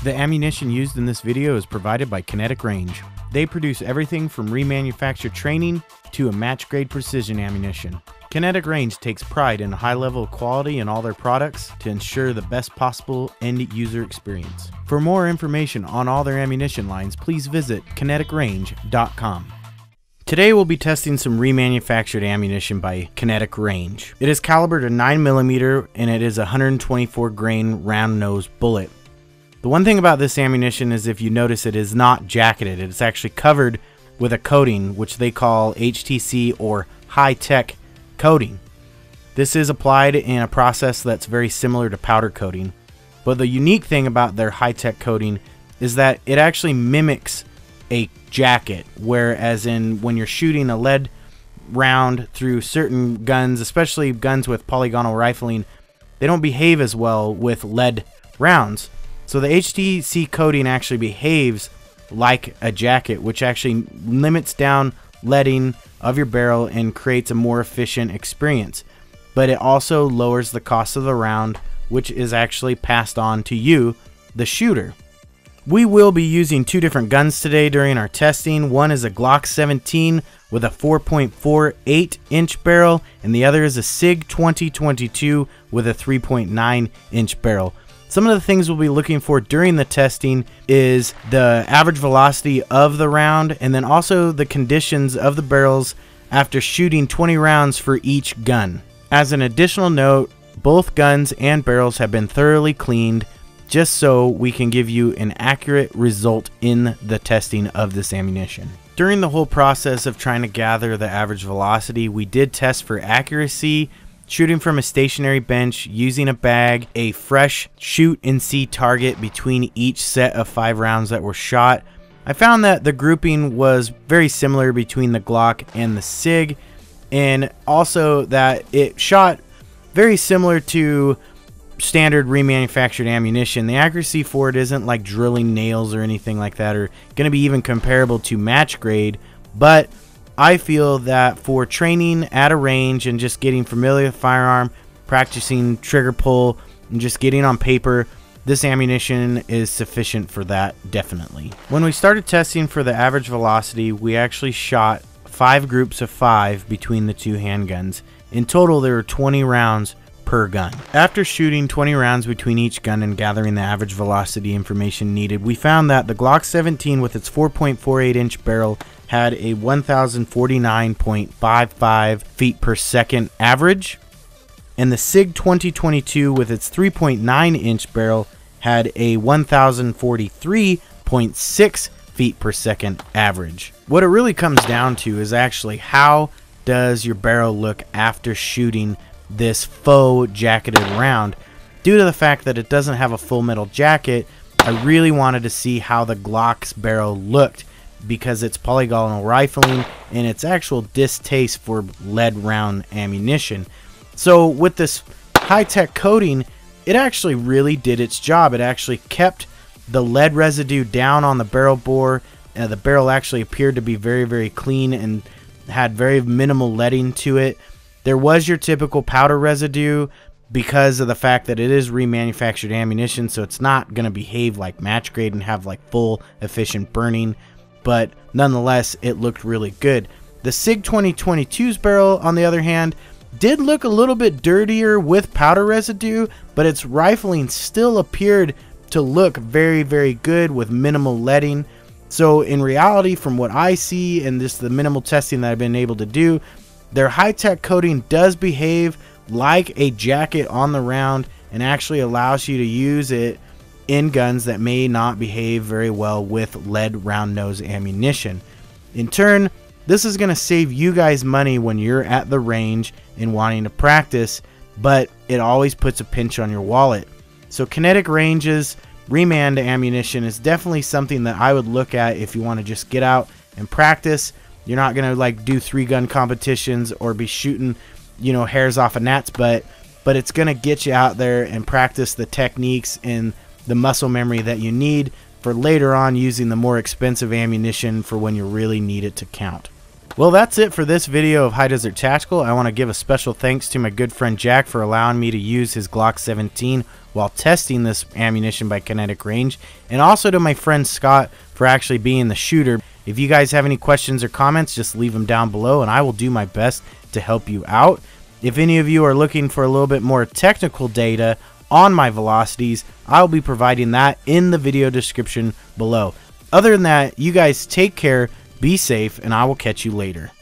The ammunition used in this video is provided by Kinetic Range. They produce everything from remanufactured training to a match-grade precision ammunition. Kinetic Range takes pride in a high level of quality in all their products to ensure the best possible end-user experience. For more information on all their ammunition lines, please visit kineticrange.com. Today we'll be testing some remanufactured ammunition by Kinetic Range. It is calibered a 9mm and it is a 124 grain round nose bullet. The one thing about this ammunition is, if you notice, it is not jacketed. It's actually covered with a coating which they call HTC or high-tech coating. This is applied in a process that's very similar to powder coating. But the unique thing about their high-tech coating is that it actually mimics a jacket, whereas when you're shooting a lead round through certain guns, especially guns with polygonal rifling, they don't behave as well with lead rounds. So the HTC coating actually behaves like a jacket, which actually limits down leading of your barrel and creates a more efficient experience. But it also lowers the cost of the round, which is actually passed on to you, the shooter. We will be using two different guns today during our testing. One is a Glock 17 with a 4.48 inch barrel, and the other is a SIG 2022 with a 3.9 inch barrel. Some of the things we'll be looking for during the testing is the average velocity of the round, and then also the conditions of the barrels after shooting 20 rounds for each gun. As an additional note, both guns and barrels have been thoroughly cleaned just so we can give you an accurate result in the testing of this ammunition. During the whole process of trying to gather the average velocity, we did test for accuracy, shooting from a stationary bench, using a bag, a fresh shoot and see target between each set of 5 rounds that were shot. I found that the grouping was very similar between the Glock and the SIG, and also that it shot very similar to standard remanufactured ammunition. The accuracy for it isn't like drilling nails or anything like that, or going to be even comparable to match grade, but I feel that for training at a range and just getting familiar with firearm, practicing trigger pull, and just getting on paper, this ammunition is sufficient for that, definitely. When we started testing for the average velocity, we actually shot 5 groups of 5 between the two handguns. In total, there were 20 rounds per gun. After shooting 20 rounds between each gun and gathering the average velocity information needed, we found that the Glock 17 with its 4.48 inch barrel had a 1049.55 feet per second average, and the SIG 2022 with its 3.9 inch barrel had a 1043.6 feet per second average. What it really comes down to is actually how does your barrel look after shooting this faux jacketed round. Due to the fact that it doesn't have a full metal jacket, I really wanted to see how the Glock's barrel looked, because it's polygonal rifling and its actual distaste for lead round ammunition. So with this high-tech coating, it actually really did its job. It actually kept the lead residue down on the barrel bore. The barrel actually appeared to be very, very clean and had very minimal leading to it. There was your typical powder residue because of the fact that it is remanufactured ammunition, so it's not going to behave like match grade and have like full efficient burning. But nonetheless, it looked really good. The SIG 2022's barrel, on the other hand, did look a little bit dirtier with powder residue, but its rifling still appeared to look very, very good with minimal leading. So in reality, from what I see and just the minimal testing that I've been able to do, their high-tech coating does behave like a jacket on the round and actually allows you to use it in guns that may not behave very well with lead round nose ammunition. In turn, this is going to save you guys money when you're at the range and wanting to practice, but it always puts a pinch on your wallet. So Kinetic Range's remand ammunition is definitely something that I would look at if you want to just get out and practice. You're not going to like do 3-gun competitions or be shooting, you know, hairs off a gnat's butt, but it's going to get you out there and practice the techniques and the muscle memory that you need for later on using the more expensive ammunition for when you really need it to count. Well, that's it for this video of High Desert Tactical. I want to give a special thanks to my good friend Jack for allowing me to use his Glock 17 while testing this ammunition by Kinetic Range, and also to my friend Scott for actually being the shooter. If you guys have any questions or comments, just leave them down below and I will do my best to help you out. If any of you are looking for a little bit more technical data on my velocities, I'll be providing that in the video description below. Other than that, you guys take care, be safe, and I will catch you later.